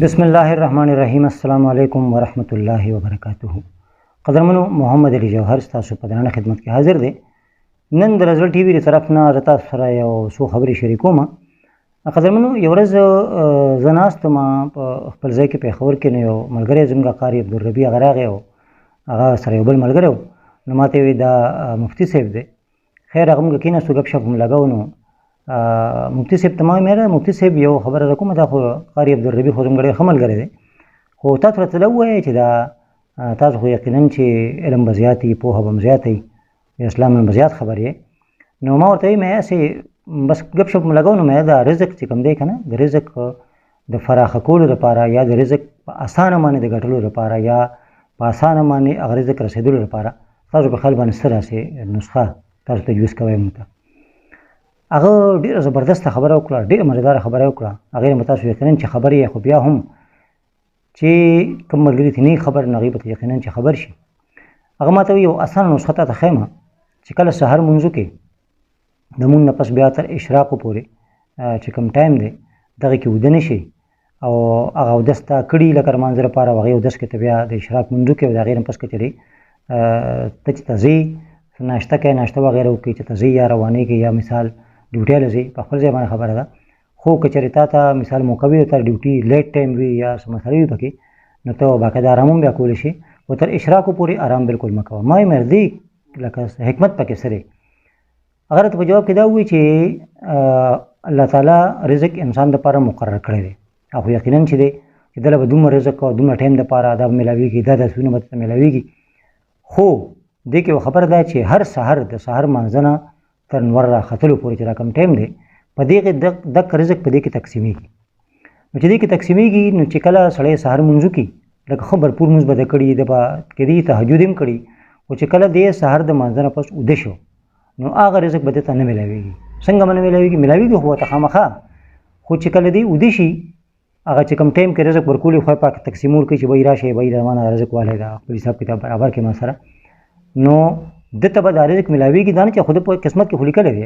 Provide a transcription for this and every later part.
بسم الله الرحمن الرحیم. السلام علیکم ورحمۃ اللہ وبرکاتہ. قدرمنو محمد علی جوهر تاسو په درنه خدمت کې حاضر دی. نن د رزل ټي وي تر طرف نه رتا سره یو څو خبرې شریکوم. قدرمنو یو ورځ زناستم په خپل ځای کې په خبر کې نه یو ملګری زموږ قاری عبدالربیع غراغه او هغه سره یو بل ملګری نو ماته وی دا مفتی صاحب دی. خیر هغه موږ کینه سو غب شپ هم لګاو نو مفتی صاحب تمام مېره مفتی صاحب یو خبره کوم دا خو قاری عبدالربیع خو زموږ خمل غره دی خو تاسو ته لوي چې دا تاسو خو یقینا چې علم بزیاتی په هم زیاتی اسلام بزیات خبرې نو ما ورته مې اسه بس غب شپ لګاو نو مې دا رزق چې کوم دی کنه د رزق د فراخ کولو لپاره یا د رزق په اسانه باندې د ګټلو لپاره یا په اسانه باندې هغه رزق رسیدلو لپاره تاسو په خپل باندې سره سي نسخه تاسو ته یوز کوئ مته هغه ډیره زبردست خبره وکړه ډیره مزیدار خبره وکړه هغه متاسو یقینا چې خبرې خو بیا هم چې کوم ملګری ته نه خبر نه غیبت یقینا چې خبر شي هغه ماته یو اسانه نسخه ته خیمه چې کله سحر منځو کې د مون نه پس بیا تر اشراق پورې چې کوم ټایم دی دغه کې ودنه شي او هغه دستا کړي لکه منظر لپاره هغه دس کې بیا د اشراق منځو کې دا غیر پس کچري ته تزي ناشته کې ناشته وغیرہ وکي چې تزي یا رواني کې یا مثال ډیوټي لزي په خپل ځای باندې خبره ده خو کچري تا مثال موقوي تر ډیوټي لیټ ټایم وي یا سمسري وي پکې نو ته باقاعده آرام بیا کول شي او تر اشراق پورې آرام بالکل مکو ما مرضی لکه حکمت پکې سره اگر ته په جواب کې دا وي چې الله تعالی رزق انسان د لپاره مقرر کړی دی او یقینا چې دی چې دله به دومره رزق او دومره ټایم د لپاره دا ملاويږي دا د سونه مت ملاويږي خو د کې خبر ده چې هر سحر د سحر مانځنه تر نور را خطلو پورې چې رقم ټایم دی په دې کې د رزق په دې کې تقسیمېږي نو چې دې کې تقسیمېږي نو چې کله سړی سحر منځو کې لکه خبر پور موږ بده کړي د کې دې تهجد هم کړي او چې کله دې سحر د مانځنه پس اوده شو نو هغه رزق به ته نه ملاويږي څنګه باندې ملاويږي خو ته خامخا خو چې کله دې اوده شي هغه چې کوم ټایم کې رزق ورکولي خو پاک تقسیمور کې چې وای راشه وای روانه رزق والے دا په حساب کتاب برابر کې ما سره نو دته به د رزق ملاويږي دا نه چې خود په قسمت کې خلی کړي دی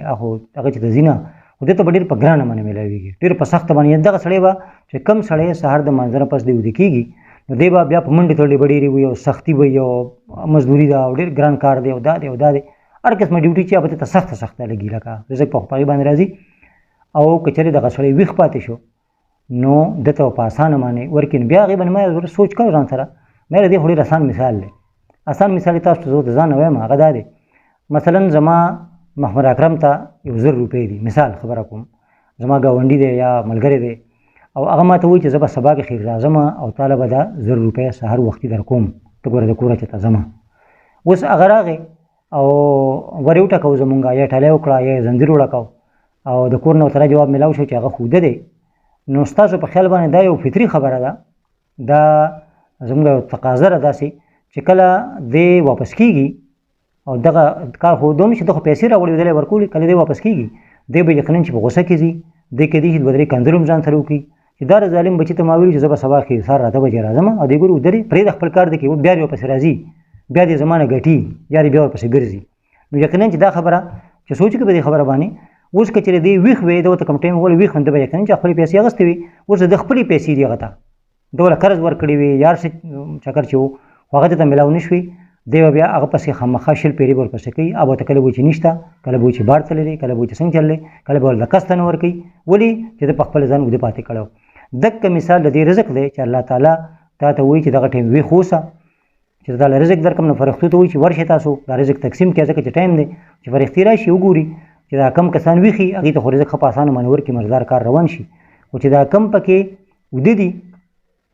هغه چې د زینا خود ته ډیر په ګرانه باندې ملاويږي ډیر په سخت باندې دغه سړی به چې کم سړی سحر د منظر پس دی ودی کیږي نو دی بیا په منډه تړلې بډېری وي او سختی وي او مزدوري دا ډیر ګران کار دی او دا هر قسمه ډیوټي چې به ته سخت لګي لکه رزق په خپل باندې راځي او کچري دغه سړی ویخ پاتې شو نو دته په اسانه باندې ورکین بیا غي باندې ما سوچ کړو ځان سره مې دې هډیر آسان مثال دی آسان مثال تاسو ته ځان وایم هغه دا دی مثلا زما محمد اکرم ته 1000 روپۍ دي مثال خبره کوم زما گاونډي دی یا ملګری دی او هغه ماته وایي چې زه به سبا کې خیر راځم او طالب دا 1000 روپۍ سحر وختي در کوم ته ګوره د کوره چې ته ځم اوس هغه راغی او ورې وټکاو زمونږه یا ټاله وکړه یا زنجیر وړکاو او د کور نه ورته جواب ملاو شو چې هغه خوده دی نو ستاسو په خیال باندې دا یو فطري خبره ده دا زموږ تقاضا را داسي چې کله دی واپس کیږي او دغه کار خو دوم چې دغه پیسې راوړي ودلې ورکول کله دی واپس کیږي دی به یقینا چې په غوسه کیږي دی کې دی چې بدري کندروم ځان سره وکي چې دا ظالم بچی ته ماویل چې زب سبا کې سار راته بجې راځم او دی ګورو درې پرې د خپل کار دی کې بیا واپس راځي بیا د زمانه غټي یا بیا واپس ګرځي نو یقینا چې دا خبره چې سوچ کې به دی خبره باندې اوس کچره دی ویخ وې د کم ټایم ول ویخ انده به یقینا چې خپل پیسې اغستې وي اوس د خپل پیسې دی غته دوله قرض ورکړي وي یار څه چکر چو هغه ته ملاو نشوي دی بیا هغه پسې خامخا شل پیری ور پسې کوي او ته کله و چې نشتا کله و چې بار تللی کله و چې څنګه چللی کله به د کستن ور کوي ولی چې په خپل ځان ود پاتې کړو دک مثال د دې رزق دی چې الله تعالی تا ته وایي چې دغه ټیم وی خوسه چې دا رزق درکم نه فرښتو ته وایي چې ورشه تاسو دا رزق تقسیم کړئ چې ټایم دی چې فرښتي راشي وګوري چې دا کم کسان ویخي هغه ته رزق په اسانه منور کې مزدار کار روان شي او چې دا کم پکې ودی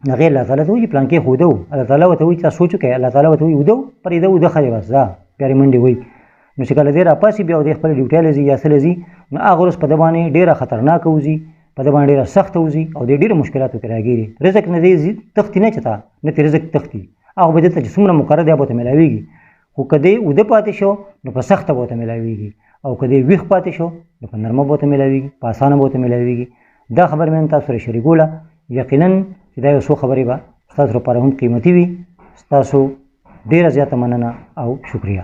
هغه الله تعالی ته وایي پلان کې خودو الله تعالی ته وایي چې سوچو کې الله تعالی ته وایي ودو پرې دا ود خلې بس دا پیاري منډي وایي نو چې کله دې را پاسي بیا د خپل ډیوټي لزي یا سلزي نو هغه اوس په دبانې ډیره خطرناک وځي په دبانې ډیره سخت وځي او د ډیره مشکلاتو کې راګيري رزق نه دی تختی نه چتا نه رزق تختی هغه به ته چې څومره مقرره دی به ته ملاويږي خو کدی ود پاتې شو نو په سخت به ته ملاويږي او کدی ویخ پاتې شو نو په نرمه به ته ملاويږي په اسانه به ته ملاويږي دا خبر مې تاسو سره شریکوله یقینا چې دا یو څو خبرې به تاسو لپاره هم قیمتي وي تاسو ډیره زیاته مننه او شکریہ